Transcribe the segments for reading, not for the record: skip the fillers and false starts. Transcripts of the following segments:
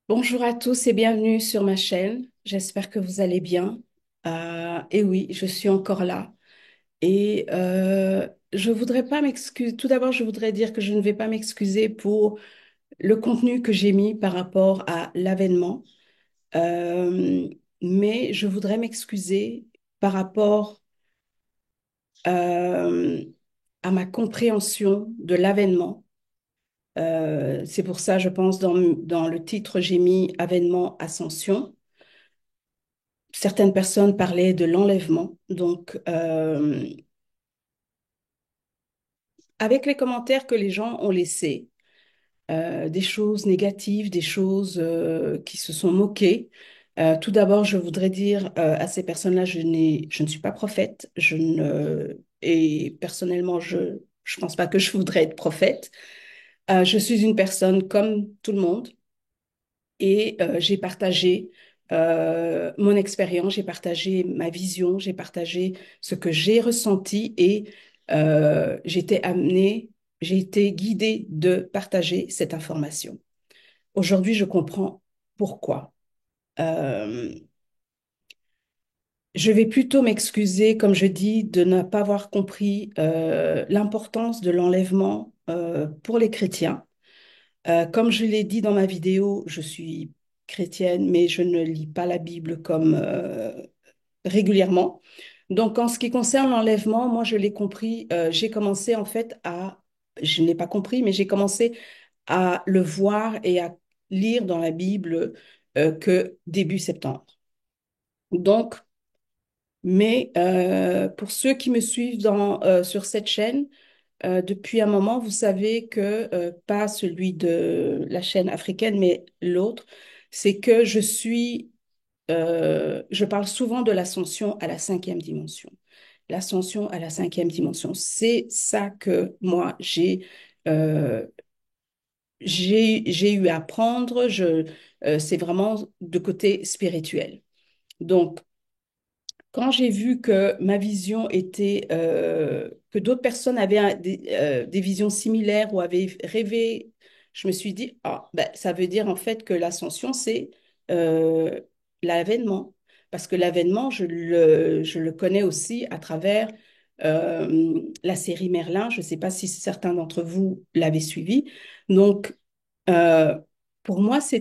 Bonjour à tous et bienvenue sur ma chaîne. J'espère que vous allez bien. Et oui, je suis encore là. Et je voudrais pas m'excuser. Tout d'abord, je voudrais dire que je ne vais pas m'excuser pour le contenu que j'ai mis par rapport à l'avènement. Euh, mais je voudrais m'excuser par rapport euh, à ma compréhension de l'avènement. C'est pour ça, je pense, dans le titre, j'ai mis Avènement Ascension. Certaines personnes parlaient de l'enlèvement. Donc, avec les commentaires que les gens ont laissés, des choses négatives, des choses qui se sont moquées. Tout d'abord, je voudrais dire à ces personnes-là, je ne suis pas prophète, et personnellement, je pense pas que je voudrais être prophète. Je suis une personne comme tout le monde. Et j'ai partagé mon expérience, j'ai partagé ma vision, j'ai partagé ce que j'ai ressenti et j'ai été guidée de partager cette information. Aujourd'hui, je comprends pourquoi. Euh, je vais plutôt m'excuser, comme je dis, de ne pas avoir compris l'importance de l'enlèvement pour les chrétiens. Comme je l'ai dit dans ma vidéo, je suis chrétienne, mais je ne lis pas la Bible comme régulièrement. Donc, en ce qui concerne l'enlèvement, moi, je l'ai compris. J'ai commencé en fait je n'ai pas compris, mais j'ai commencé à le voir et à lire dans la Bible que début septembre. Donc, mais pour ceux qui me suivent sur cette chaîne, depuis un moment, vous savez que, pas celui de la chaîne africaine, mais l'autre, c'est que je parle souvent de l'ascension à la cinquième dimension. L'ascension à la cinquième dimension, c'est ça que moi, euh, j'ai eu à apprendre. C'est vraiment de côté spirituel. Donc, quand j'ai vu que ma vision était, que d'autres personnes avaient des visions similaires ou avaient rêvé, je me suis dit, ah, ben, ça veut dire en fait que l'ascension, c'est euh, l'avènement. Parce que l'avènement, je le connais aussi à travers la série Merlin. Je ne sais pas si certains d'entre vous l'avaient suivi. Donc, euh, pour moi, je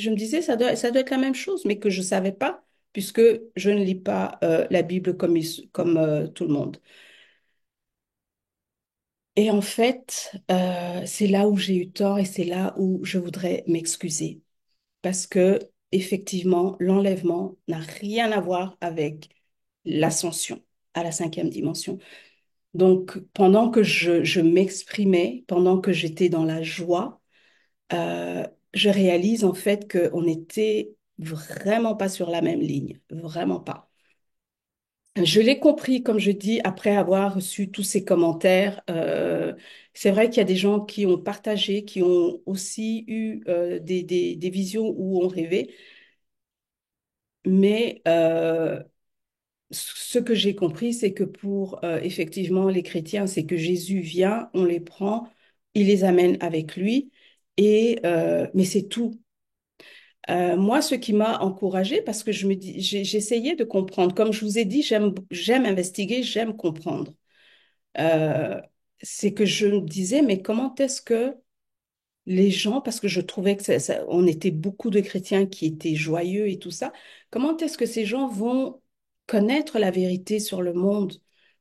me disais, ça doit être la même chose, mais que je ne savais pas puisque je ne lis pas la Bible comme tout le monde. Et en fait, c'est là où j'ai eu tort et c'est là où je voudrais m'excuser. Parce que, effectivement, l'enlèvement n'a rien à voir avec l'ascension à la cinquième dimension. Donc, pendant que je m'exprimais, pendant que j'étais dans la joie, euh, je réalise en fait qu'on n'était vraiment pas sur la même ligne, vraiment pas. Je l'ai compris, comme je dis, après avoir reçu tous ces commentaires. C'est vrai qu'il y a des gens qui ont partagé, qui ont aussi eu des visions où on rêvait, mais ce que j'ai compris, c'est que pour effectivement les chrétiens, c'est que Jésus vient, on les prend, il les amène avec lui, mais c'est tout. Moi, ce qui m'a encouragée, parce que j'essayais de comprendre. Comme je vous ai dit, j'aime investiguer, j'aime comprendre. Euh, c'est que je me disais, mais comment est-ce que les gens, parce que je trouvais que on était beaucoup de chrétiens qui étaient joyeux et tout ça, comment est-ce que ces gens vont connaître la vérité sur le monde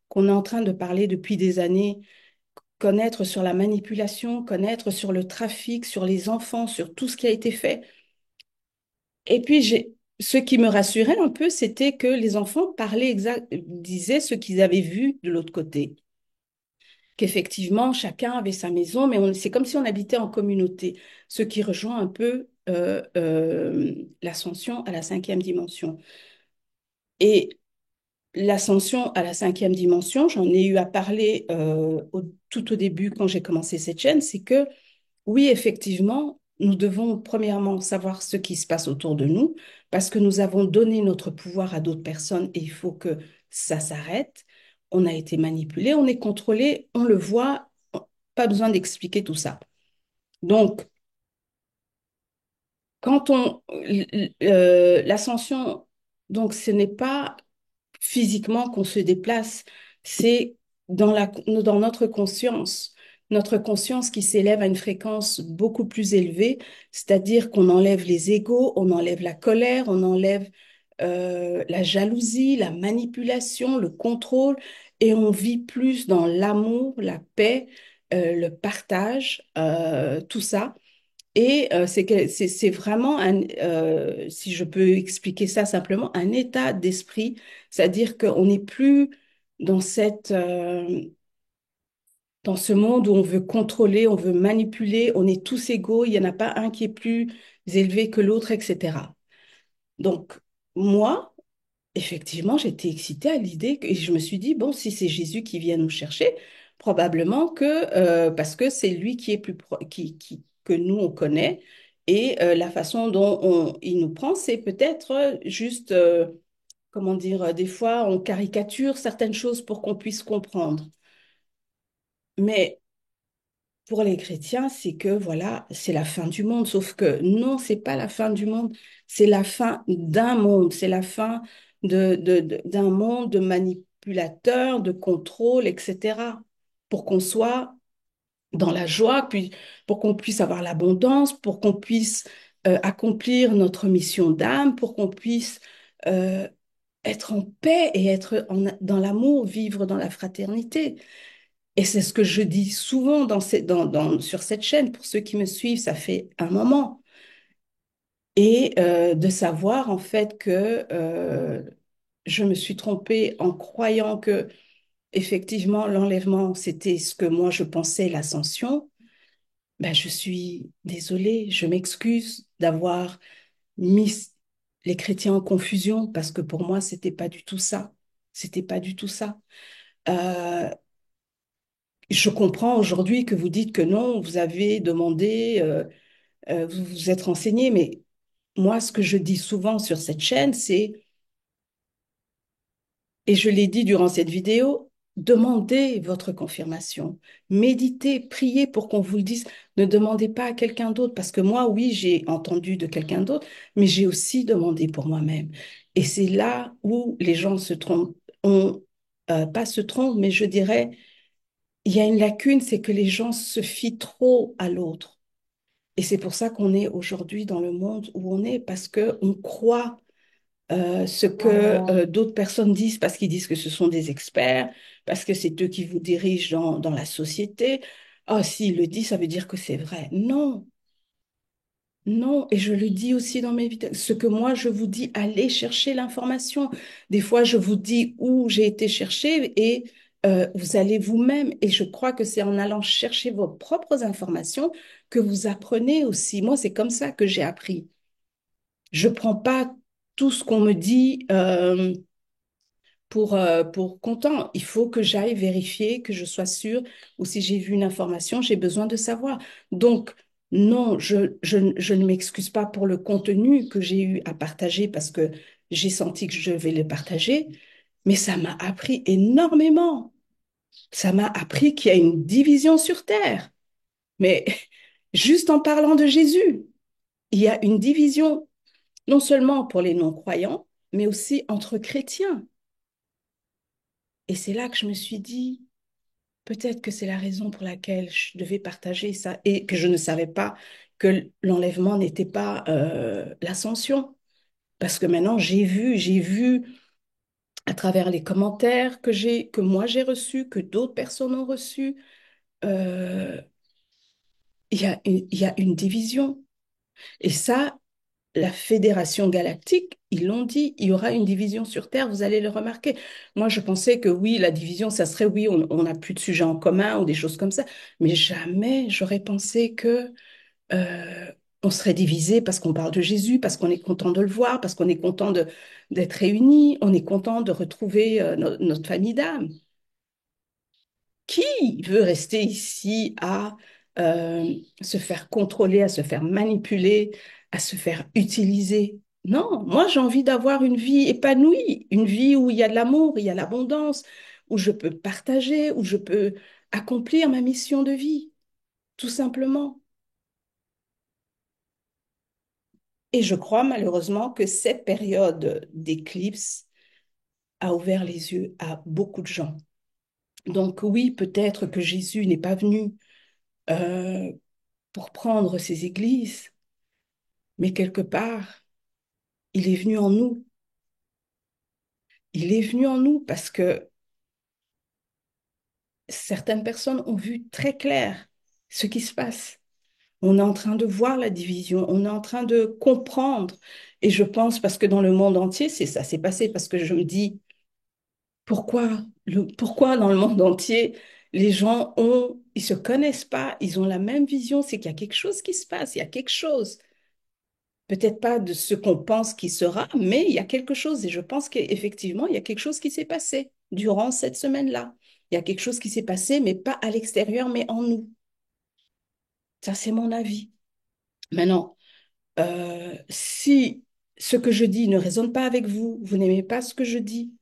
qu'on est en train de parler depuis des années, connaître sur la manipulation, connaître sur le trafic, sur les enfants, sur tout ce qui a été fait? Et puis, ce qui me rassurait un peu, c'était que les enfants disaient ce qu'ils avaient vu de l'autre côté. Qu'effectivement, chacun avait sa maison, mais c'est comme si on habitait en communauté, ce qui rejoint un peu l'ascension à la cinquième dimension. Et l'ascension à la cinquième dimension, j'en ai eu à parler tout au début quand j'ai commencé cette chaîne, c'est que oui, effectivement, nous devons premièrement savoir ce qui se passe autour de nous, parce que nous avons donné notre pouvoir à d'autres personnes et il faut que ça s'arrête. On a été manipulé, on est contrôlé, on le voit, pas besoin d'expliquer tout ça. Donc, quand l'ascension, donc ce n'est pas physiquement qu'on se déplace, c'est dans notre conscience qui s'élève à une fréquence beaucoup plus élevée, c'est-à-dire qu'on enlève les égos, on enlève la colère, on enlève la jalousie, la manipulation, le contrôle, et on vit plus dans l'amour, la paix, le partage, tout ça. Et c'est vraiment si je peux expliquer ça simplement, un état d'esprit, c'est-à-dire qu'on n'est plus dans dans ce monde où on veut contrôler, on veut manipuler, on est tous égaux, il n'y en a pas un qui est plus élevé que l'autre, etc. Donc, moi, effectivement, j'étais excitée à l'idée et je me suis dit, bon, si c'est Jésus qui vient nous chercher, probablement parce que c'est lui qui est que nous, on connaît. Et la façon dont il nous prend, c'est peut-être juste, comment dire, des fois, on caricature certaines choses pour qu'on puisse comprendre. Mais pour les chrétiens, c'est que voilà, c'est la fin du monde. Sauf que non, c'est pas la fin du monde, c'est la fin d'un monde, c'est la fin d'un monde de manipulateurs, de contrôle, etc. Pour qu'on soit dans la joie, puis pour qu'on puisse avoir l'abondance, pour qu'on puisse accomplir notre mission d'âme, pour qu'on puisse euh, être en paix et être dans l'amour, vivre dans la fraternité. Et c'est ce que je dis souvent sur cette chaîne, pour ceux qui me suivent, ça fait un moment. Et de savoir en fait que je me suis trompée en croyant que effectivement l'enlèvement, c'était ce que moi je pensais l'ascension. Ben, je suis désolée, je m'excuse d'avoir mis les chrétiens en confusion parce que pour moi, c'était pas du tout ça. C'était pas du tout ça. Euh, Je comprends aujourd'hui que vous dites que non, vous avez demandé, vous vous êtes renseigné, mais moi, ce que je dis souvent sur cette chaîne, c'est, et je l'ai dit durant cette vidéo, demandez votre confirmation, méditez, priez pour qu'on vous le dise. Ne demandez pas à quelqu'un d'autre, parce que moi, oui, j'ai entendu de quelqu'un d'autre, mais j'ai aussi demandé pour moi-même. Et c'est là où les gens se trompent, pas se trompent, mais je dirais, il y a une lacune, c'est que les gens se fient trop à l'autre. Et c'est pour ça qu'on est aujourd'hui dans le monde où on est, parce qu'on croit ce que d'autres personnes disent, parce qu'ils disent que ce sont des experts, parce que c'est eux qui vous dirigent dans la société. Ah, s'ils le disent, ça veut dire que c'est vrai. Non, non, et je le dis aussi dans mes vidéos. Ce que moi, je vous dis, allez chercher l'information. Des fois, je vous dis où j'ai été chercher et vous allez vous-même. Et je crois que c'est en allant chercher vos propres informations que vous apprenez aussi. Moi, c'est comme ça que j'ai appris. Je prends pas tout ce qu'on me dit pour content. Il faut que j'aille vérifier, que je sois sûre, ou si j'ai vu une information, j'ai besoin de savoir. Donc, non, je ne m'excuse pas pour le contenu que j'ai eu à partager parce que j'ai senti que je vais le partager, mais ça m'a appris énormément. Ça m'a appris qu'il y a une division sur Terre. Mais juste en parlant de Jésus, il y a une division non seulement pour les non-croyants, mais aussi entre chrétiens. Et c'est là que je me suis dit, peut-être que c'est la raison pour laquelle je devais partager ça et que je ne savais pas que l'enlèvement n'était pas l'ascension. Parce que maintenant, j'ai vu à travers les commentaires que moi j'ai reçus, que d'autres personnes ont reçus, euh, il y a une division. Et ça, la Fédération galactique, ils l'ont dit, il y aura une division sur Terre, vous allez le remarquer. Moi, je pensais que oui, la division, ça serait oui, on n'a plus de sujets en commun ou des choses comme ça, mais jamais j'aurais pensé que euh, on serait divisé parce qu'on parle de Jésus, parce qu'on est content de le voir, parce qu'on est content d'être réunis, on est content de retrouver notre famille d'âme. Qui veut rester ici à se faire contrôler, à se faire manipuler, à se faire utiliser? Non, moi j'ai envie d'avoir une vie épanouie, une vie où il y a de l'amour, il y a l'abondance, où je peux partager, où je peux accomplir ma mission de vie, tout simplement. Et je crois malheureusement que cette période d'éclipse a ouvert les yeux à beaucoup de gens. Donc oui, peut-être que Jésus n'est pas venu euh, pour prendre ses églises, mais quelque part, il est venu en nous. Il est venu en nous parce que certaines personnes ont vu très clair ce qui se passe. On est en train de voir la division, on est en train de comprendre. Et je pense, parce que dans le monde entier, c'est ça s'est passé, parce que je me dis, pourquoi dans le monde entier, les gens ils se connaissent pas, ils ont la même vision, c'est qu'il y a quelque chose qui se passe, il y a quelque chose. Peut-être pas de ce qu'on pense qui sera, mais il y a quelque chose. Et je pense qu'effectivement, il y a quelque chose qui s'est passé durant cette semaine-là. Il y a quelque chose qui s'est passé, mais pas à l'extérieur, mais en nous. Ça, c'est mon avis. Maintenant, si ce que je dis ne résonne pas avec vous, vous n'aimez pas ce que je dis,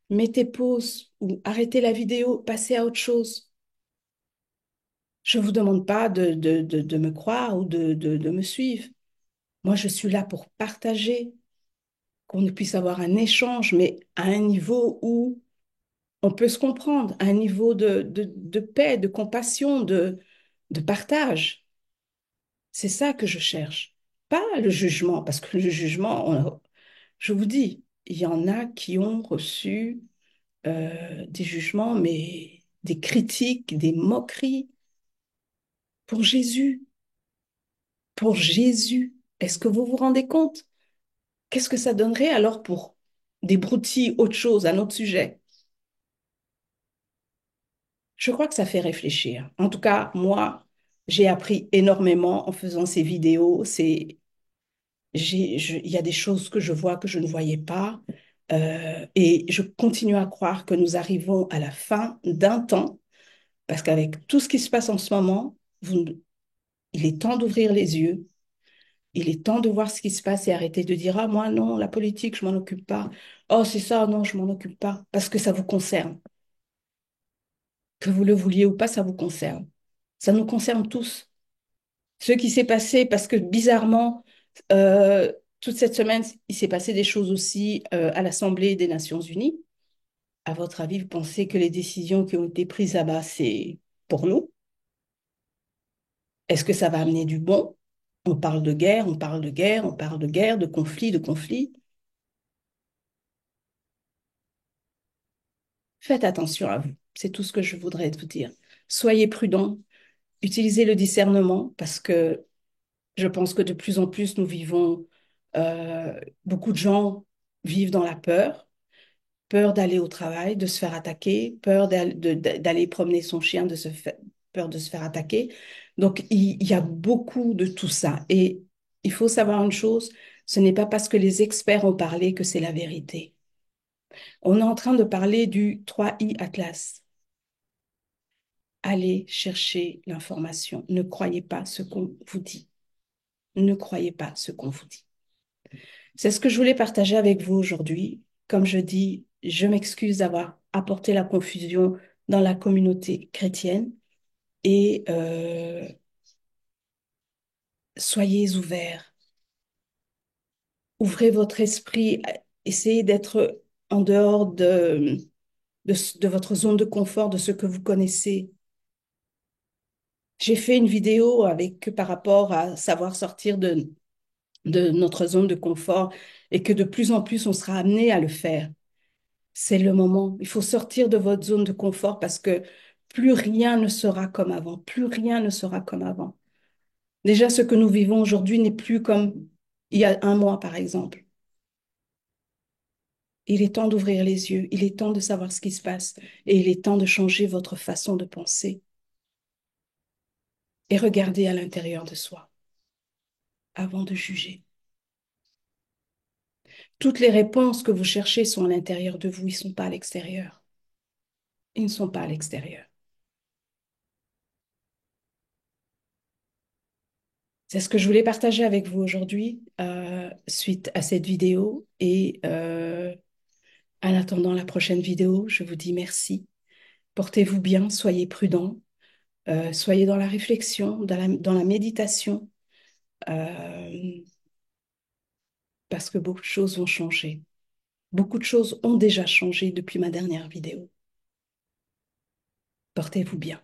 mettez pause ou arrêtez la vidéo, passez à autre chose. Je ne vous demande pas de me croire ou de me suivre. Moi, je suis là pour partager, qu'on puisse avoir un échange, mais à un niveau où on peut se comprendre, à un niveau de paix, de compassion, de partage. C'est ça que je cherche. Pas le jugement, parce que le jugement, je vous dis, il y en a qui ont reçu des jugements, mais des critiques, des moqueries pour Jésus. Pour Jésus. Est-ce que vous vous rendez compte? Qu'est-ce que ça donnerait alors pour des broutilles, autre chose, un autre sujet? Je crois que ça fait réfléchir. En tout cas, moi, j'ai appris énormément en faisant ces vidéos. Il y a des choses que je vois que je ne voyais pas. Et je continue à croire que nous arrivons à la fin d'un temps, parce qu'avec tout ce qui se passe en ce moment, il est temps d'ouvrir les yeux. Il est temps de voir ce qui se passe et arrêter de dire, ah, moi, non, la politique, je m'en occupe pas. Oh, c'est ça, non, je m'en occupe pas. Parce que ça vous concerne. Que vous le vouliez ou pas, ça vous concerne. Ça nous concerne tous. Ce qui s'est passé, parce que bizarrement, euh, toute cette semaine, il s'est passé des choses aussi à l'Assemblée des Nations Unies. À votre avis, vous pensez que les décisions qui ont été prises là-bas, c'est pour nous? Est-ce que ça va amener du bon? On parle de guerre, on parle de guerre, on parle de guerre, de conflit, de conflit. Faites attention à vous. C'est tout ce que je voudrais vous dire. Soyez prudents, utilisez le discernement parce que je pense que de plus en plus nous vivons, beaucoup de gens vivent dans la peur, peur d'aller au travail, de se faire attaquer, peur d'aller promener son chien, peur de se faire attaquer. Donc il y a beaucoup de tout ça. Et il faut savoir une chose, ce n'est pas parce que les experts ont parlé que c'est la vérité. On est en train de parler du 3I Atlas. Allez chercher l'information. Ne croyez pas ce qu'on vous dit. Ne croyez pas ce qu'on vous dit. C'est ce que je voulais partager avec vous aujourd'hui. Comme je dis, je m'excuse d'avoir apporté la confusion dans la communauté chrétienne et soyez ouverts. Ouvrez votre esprit. Essayez d'être en dehors de votre zone de confort, de ce que vous connaissez. J'ai fait une vidéo par rapport à savoir sortir de notre zone de confort et que de plus en plus on sera amené à le faire. C'est le moment. Il faut sortir de votre zone de confort parce que plus rien ne sera comme avant. Plus rien ne sera comme avant. Déjà, ce que nous vivons aujourd'hui n'est plus comme il y a un mois, par exemple. Il est temps d'ouvrir les yeux. Il est temps de savoir ce qui se passe. Et il est temps de changer votre façon de penser et regarder à l'intérieur de soi avant de juger. Toutes les réponses que vous cherchez sont à l'intérieur de vous. Ils ne sont pas à l'extérieur. Ils ne sont pas à l'extérieur. C'est ce que je voulais partager avec vous aujourd'hui suite à cette vidéo. Et en attendant la prochaine vidéo, je vous dis merci. Portez-vous bien, soyez prudents, soyez dans la réflexion, dans la méditation. Euh, parce que beaucoup de choses vont changer. Beaucoup de choses ont déjà changé depuis ma dernière vidéo. Portez-vous bien.